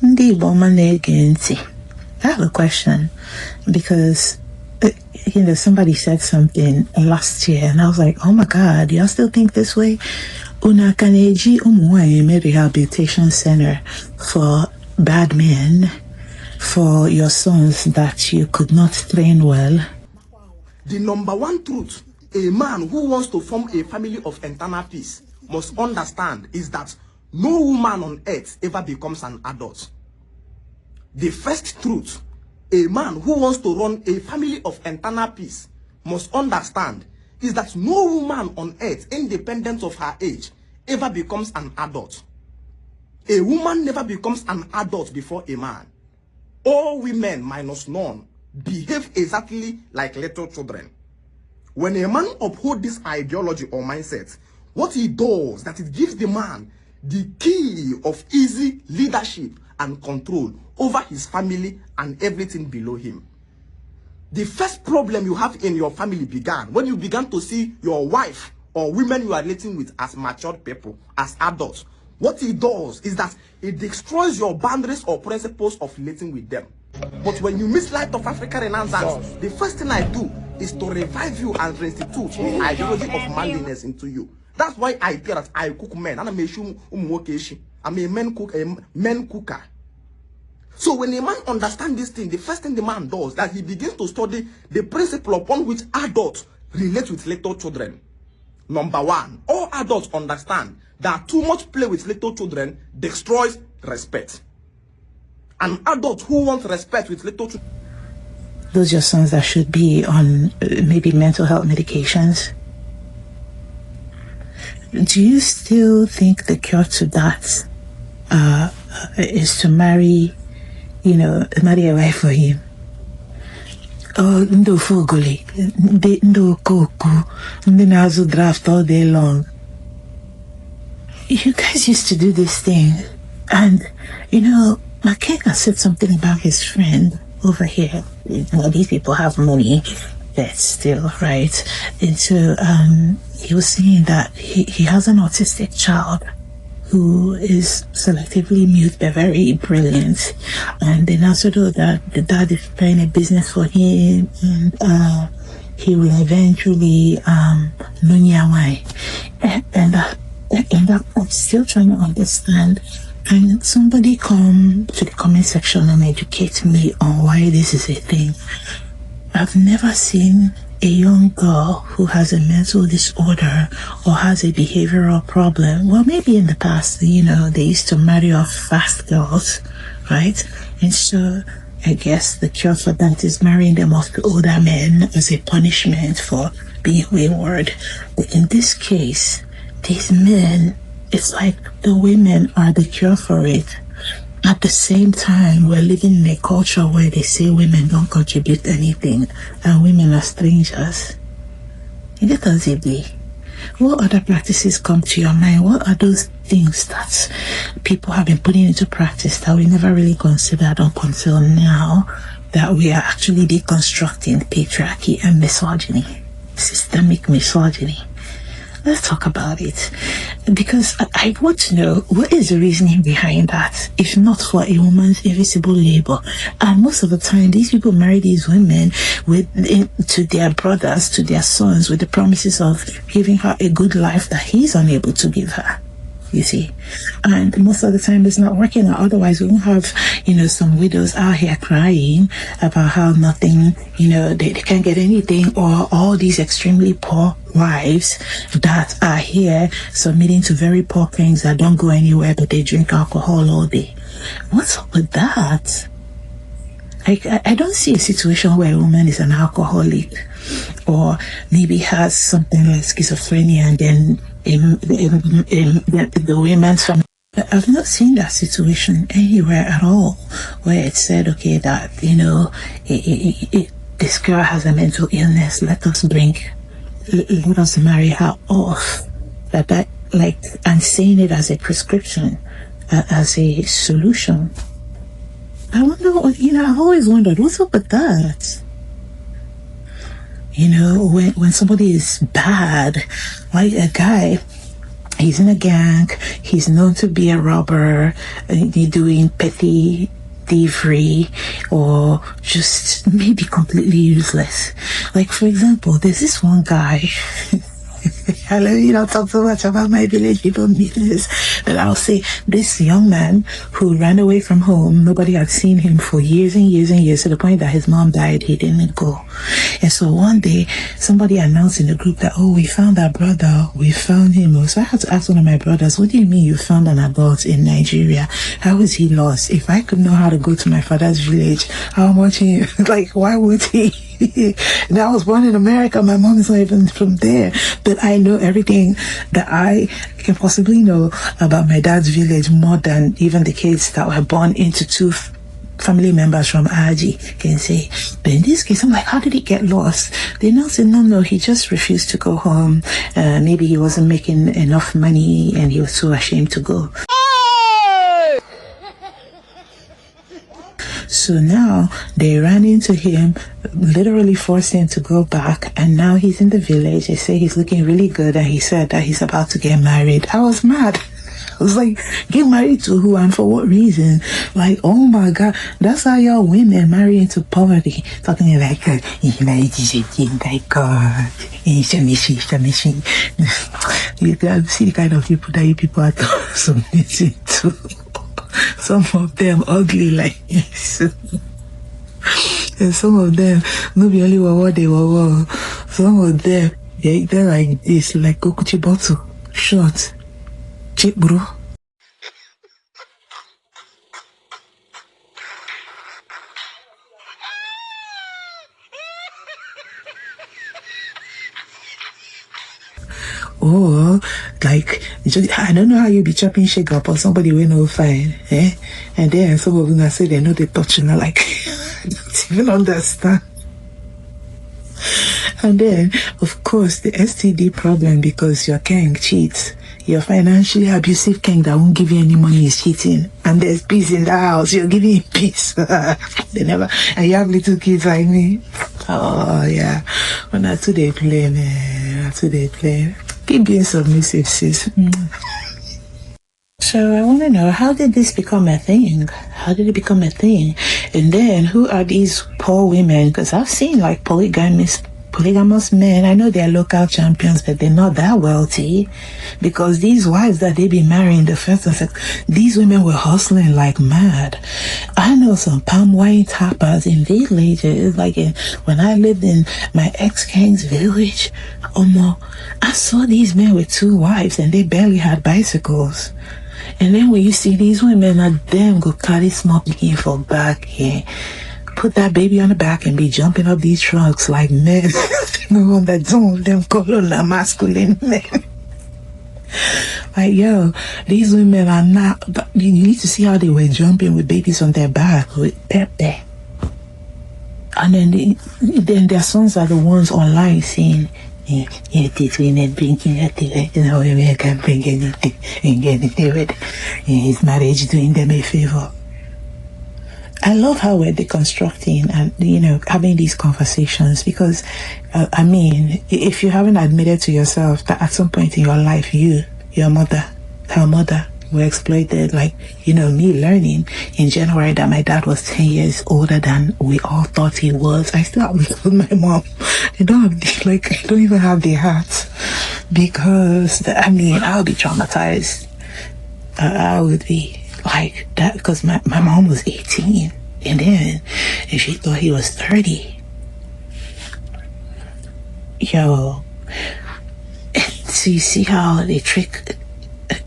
Ndi bomane genti. I have a question because somebody said something last year and I was like, oh my God, y'all still think this way? Una kaneji umwe rehabilitation center for bad men, for your sons that you could not train well. The number one truth a man who wants to form a family of internal peace must understand is that no woman on earth ever becomes an adult. The first truth a man who wants to run a family of internal peace must understand is that no woman on earth, independent of her age, ever becomes an adult. A woman never becomes an adult before a man. All women minus none behave exactly like little children. When a man upholds this ideology or mindset, what he does that it gives the man the key of easy leadership and control over his family and everything below him. The first problem you have in your family began when you began to see your wife or women you are relating with as matured people, as adults. What it does is that it destroys your boundaries or principles of relating with them. But when you miss Light of Africa Renaissance, the first thing I do is to revive you and reinstitute the ideology of manliness into you. That's why I tell that I cook men. I'm a men cooker. So when a man understands this thing, the first thing the man does that he begins to study the principle upon which adults relate with little children. Number one, all adults understand that too much play with little children destroys respect. An adult who wants respect with little children. Those are your sons that should be on maybe mental health medications. Do you still think the cure to that is to marry a wife for him? Oh, ndo fogoli, ndo koko, ndo draft all day long. You guys used to do this thing, and Makeka said something about his friend over here. These people have money, but still, right? And so he was saying that he has an autistic child who is selectively mute but very brilliant, and then also know that the dad is planning a business for him, and he will eventually why. And I'm still trying to understand. And somebody come to the comment section and educate me on why this is a thing. I've never seen a young girl who has a mental disorder or has a behavioral problem. Well, maybe in the past, they used to marry off fast girls, right? And so I guess the cure for that is marrying them off to older men as a punishment for being wayward. But in this case, these men, it's like the women are the cure for it. At the same time, we're living in a culture where they say women don't contribute anything and women are strangers. What other practices come to your mind? What are those things that people have been putting into practice that we never really considered up until now, that we are actually deconstructing patriarchy and misogyny, systemic misogyny? Let's talk about it, because I want to know what is the reasoning behind that, if not for a woman's invisible labor. And most of the time, these people marry these women to their brothers, to their sons, with the promises of giving her a good life that he's unable to give her. You see, and most of the time it's not working out. Otherwise, we won't have, some widows out here crying about how nothing, they can't get anything, or all these extremely poor wives that are here submitting to very poor things that don't go anywhere, but they drink alcohol all day. What's up with that? I don't see a situation where a woman is an alcoholic or maybe has something like schizophrenia and then the women's family. I've not seen that situation anywhere at all where it said, okay, that, this girl has a mental illness, let us marry her off. And saying it as a prescription, as a solution. I wonder, I've always wondered, what's up with that? When somebody is bad, like a guy, He's in a gang. He's known to be a robber, doing petty thievery, or just maybe completely useless. Like, for example, there's this one guy. I love you don't talk so much about my village people business, but I'll say this young man who ran away from home, nobody had seen him for years and years and years, to the point that his mom died, he didn't go. And so one day somebody announced in the group that, oh, we found our brother, we found him. So I had to ask one of my brothers, what do you mean you found an adult in Nigeria? How is he lost? If I could know how to go to my father's village, how much he, like, why would he? And I was born in America. My mom is not even from there, but I know everything that I can possibly know about my dad's village, more than even the kids that were born into two family members from Aji can say. But in this case, I'm like, how did he get lost? They now said, no, he just refused to go home. Maybe he wasn't making enough money and he was too ashamed to go. So now they ran into him, literally forced him to go back, and now he's in the village. They say he's looking really good, and he said that he's about to get married. I was mad. I was like, get married to who and for what reason? Like, oh my God, that's how y'all women marry into poverty. Talking like, God. You can see the kind of people that you people are submitting to. Some of them ugly like this. And some of them not be only what they were. Some of them they're like this, like Kokuchi bottle, short, cheap bro. Or like, I don't know how you be chopping shake up or somebody will no fine, eh? And then some of them say they know they touch, you know, like I don't even understand. And then, of course, the STD problem, because your king cheats. Your financially abusive king that won't give you any money is cheating. And there's peace in the house. You're giving him peace. They never. And you have little kids like me. Oh, yeah. When I two they play, man. That's they play. Keep being submissive, sis. So I want to know, how did this become a thing? How did it become a thing? And then, who are these poor women? Because I've seen like polygamous men. I know they're local champions, but they're not that wealthy, because these wives that they be marrying, the first and second, these women were hustling like mad. I know some palm wine tappers in villages, like when I lived in my ex-king's village, I saw these men with two wives and they barely had bicycles. And then when you see these women, them go carry small picking for back here, put that baby on the back and be jumping up these trucks like men. No one that don't them call them masculine men. Like, yo, these women are not, you need to see how they were jumping with babies on their back with Pepe. And then their sons are the ones online saying, this women drinking anything, you know, women can bring anything and get anything with his marriage doing them a favor. I love how we're deconstructing and, you know, having these conversations, because, I mean, if you haven't admitted to yourself that at some point in your life, your mother, her mother, were exploited, like, you know, me learning in January that my dad was 10 years older than we all thought he was. I still have with my mom. I don't even have the heart, because, I mean, I'll be traumatized. I would be like that, because my mom was 18 and she thought he was 30. Yo, so you see how they trick.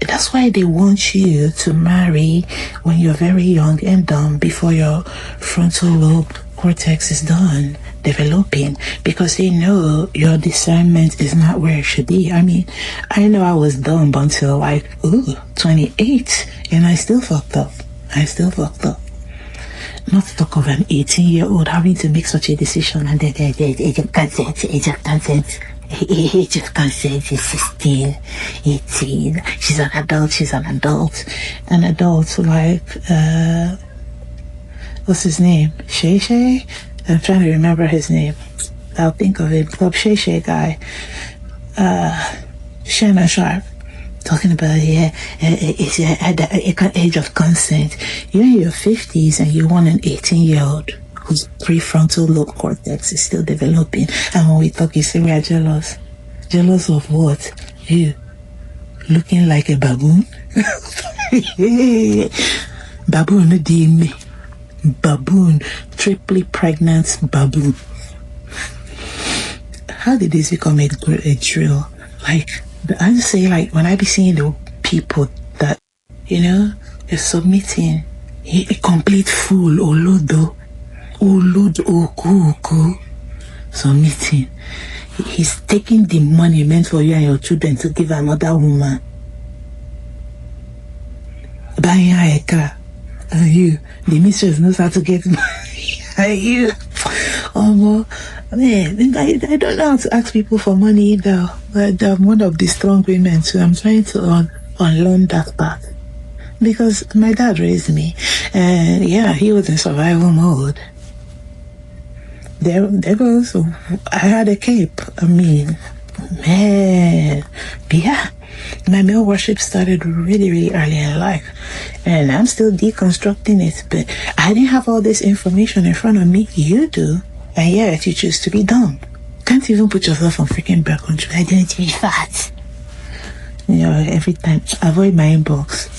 That's why they want you to marry when you're very young and dumb, before your frontal lobe cortex is done developing, because they know your discernment is not where it should be. I mean, I know I was dumb until like 28, and I still fucked up. Not to talk of an 18-year-old having to make such a decision, and then age of consent is 16, 18. She's an adult. An adult like, what's his name? Shay? I'm trying to remember his name. I'll think of it. Club Shay guy. Shannon Sharp. talking about, it's at the age of consent. You're in your 50s and you want an 18-year-old whose prefrontal lobe cortex is still developing. And when we talk, you say we are jealous. Jealous of what? You looking like a baboon? Baboon, me. Baboon, triply pregnant baboon. How did this become a drill? Like, I just say, like, when I be seeing the people that, they're submitting a complete fool, olodo, oku, submitting. He's taking the money meant for you and your children to give another woman. Buying her a car. And you, the mistress knows how to get money. And you, man, I don't know how to ask people for money either. But I'm one of the strong women, so I'm trying to unlearn that part. Because my dad raised me, and he was in survival mode. There goes. I had a cape. I mean, man, yeah. My male worship started really, really early in life, and I'm still deconstructing it. But I didn't have all this information in front of me. You do, and yet you choose to be dumb. Can't even put yourself on freaking birth control. I don't be fat. Every time avoid my inbox.